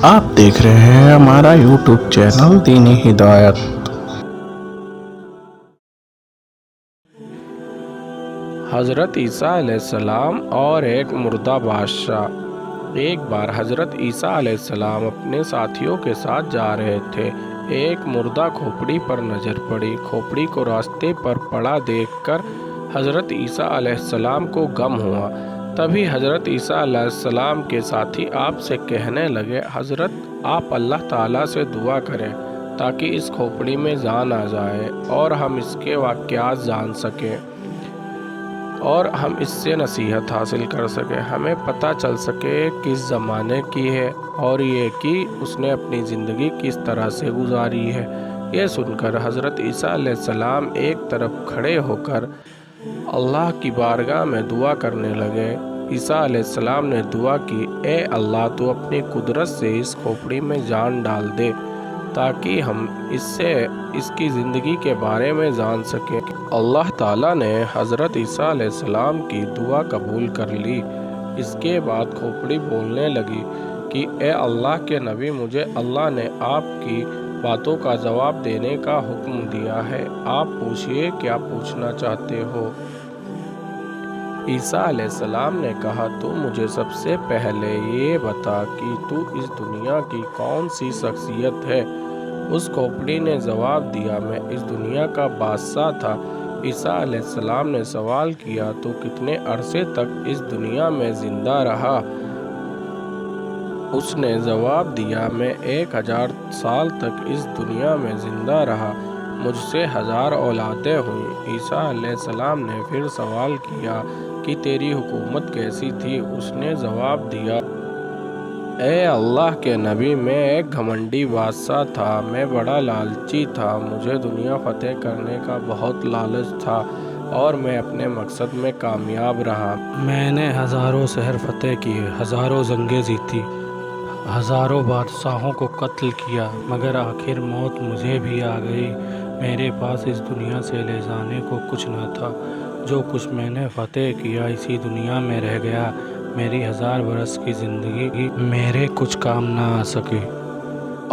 آپ دیکھ رہے ہیں ہمارا YouTube چینل دینی ہدایت۔ حضرت عیسیٰ علیہ السلام اور ایک مردہ بادشاہ۔ ایک بار حضرت عیسیٰ علیہ السلام اپنے ساتھیوں کے ساتھ جا رہے تھے۔ ایک مردہ کھوپڑی پر نظر پڑی۔ کھوپڑی کو راستے پر پڑا دیکھ کر حضرت عیسیٰ علیہ السلام کو غم ہوا۔ تبھی حضرت عیسیٰ علیہ السلام کے ساتھی آپ سے کہنے لگے، حضرت آپ اللہ تعالیٰ سے دعا کریں تاکہ اس کھوپڑی میں جان آ جائے اور ہم اس کے واقعات جان سکیں اور ہم اس سے نصیحت حاصل کر سکیں، ہمیں پتہ چل سکے کس زمانے کی ہے اور یہ کہ اس نے اپنی زندگی کس طرح سے گزاری ہے۔ یہ سن کر حضرت عیسیٰ علیہ السلام ایک طرف کھڑے ہو کر اللہ کی بارگاہ میں دعا کرنے لگے۔ عیسیٰ علیہ السلام نے دعا کی، اے اللہ تو اپنی قدرت سے اس کھوپڑی میں جان ڈال دے تاکہ ہم اس کی زندگی کے بارے میں جان سکیں۔ اللہ تعالیٰ نے حضرت عیسیٰ علیہ السلام کی دعا قبول کر لی۔ اس کے بعد کھوپڑی بولنے لگی کہ اے اللہ کے نبی، مجھے اللہ نے آپ کی باتوں کا جواب دینے کا حکم دیا ہے، آپ پوچھئے کیا پوچھنا چاہتے ہو۔ عیسیٰ علیہ السلام نے کہا، تو مجھے سب سے پہلے یہ بتا کہ تو اس دنیا کی کون سی شخصیت ہے۔ اس کھوپڑی نے جواب دیا، میں اس دنیا کا بادشاہ تھا۔ عیسیٰ علیہ السلام نے سوال کیا، تو کتنے عرصے تک اس دنیا میں زندہ رہا؟ اس نے جواب دیا، میں 1000 سال تک اس دنیا میں زندہ رہا، مجھ سے 1000 اولادیں ہوئیں۔ عیسیٰ علیہ السلام نے پھر سوال کیا کہ تیری حکومت کیسی تھی؟ اس نے جواب دیا، اے اللہ کے نبی، میں ایک گھمنڈی بادشاہ تھا، میں بڑا لالچی تھا، مجھے دنیا فتح کرنے کا بہت لالچ تھا اور میں اپنے مقصد میں کامیاب رہا۔ میں نے ہزاروں شہر فتح کیے، ہزاروں جنگیں جیتی، ہزاروں بادشاہوں کو قتل کیا، مگر آخر موت مجھے بھی آ گئی۔ میرے پاس اس دنیا سے لے جانے کو کچھ نہ تھا، جو کچھ میں نے فتح کیا اسی دنیا میں رہ گیا۔ میری 1000 برس کی زندگی میرے کچھ کام نہ آ سکی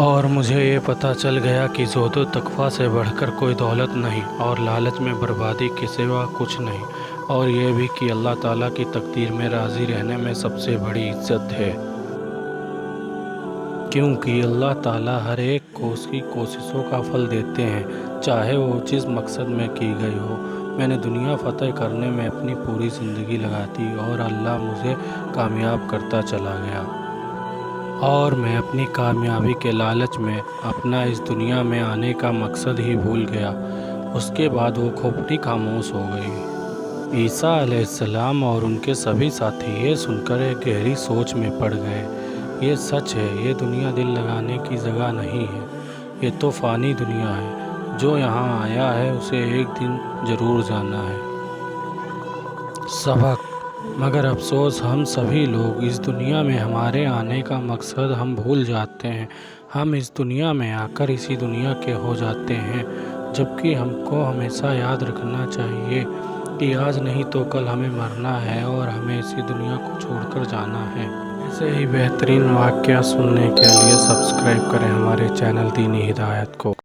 اور مجھے یہ پتہ چل گیا کہ زہد و تقویٰ سے بڑھ کر کوئی دولت نہیں اور لالچ میں بربادی کے سوا کچھ نہیں، اور یہ بھی کہ اللہ تعالیٰ کی تقدیر میں راضی رہنے میں سب سے بڑی عزت ہے، کیونکہ اللہ تعالیٰ ہر ایک کو اس کی کوششوں کا پھل دیتے ہیں، چاہے وہ جس مقصد میں کی گئی ہو۔ میں نے دنیا فتح کرنے میں اپنی پوری زندگی لگا دی اور اللہ مجھے کامیاب کرتا چلا گیا، اور میں اپنی کامیابی کے لالچ میں اپنا اس دنیا میں آنے کا مقصد ہی بھول گیا۔ اس کے بعد وہ کھوپڑی خاموش ہو گئی۔ عیسیٰ علیہ السلام اور ان کے سبھی ساتھی یہ سن کر ایک گہری سوچ میں پڑ گئے۔ یہ سچ ہے، یہ دنیا دل لگانے کی جگہ نہیں ہے، یہ تو فانی دنیا ہے، جو یہاں آیا ہے اسے ایک دن ضرور جانا ہے۔ سبق: مگر افسوس ہم سبھی لوگ اس دنیا میں ہمارے آنے کا مقصد ہم بھول جاتے ہیں۔ ہم اس دنیا میں آ کر اسی دنیا کے ہو جاتے ہیں، جبکہ ہم کو ہمیشہ یاد رکھنا چاہیے کہ آج نہیں تو کل ہمیں مرنا ہے اور ہمیں اسی دنیا کو چھوڑ کر جانا ہے۔ ایسے ہی بہترین واقعہ سننے کے لیے سبسکرائب کریں ہمارے چینل دینی ہدایت کو۔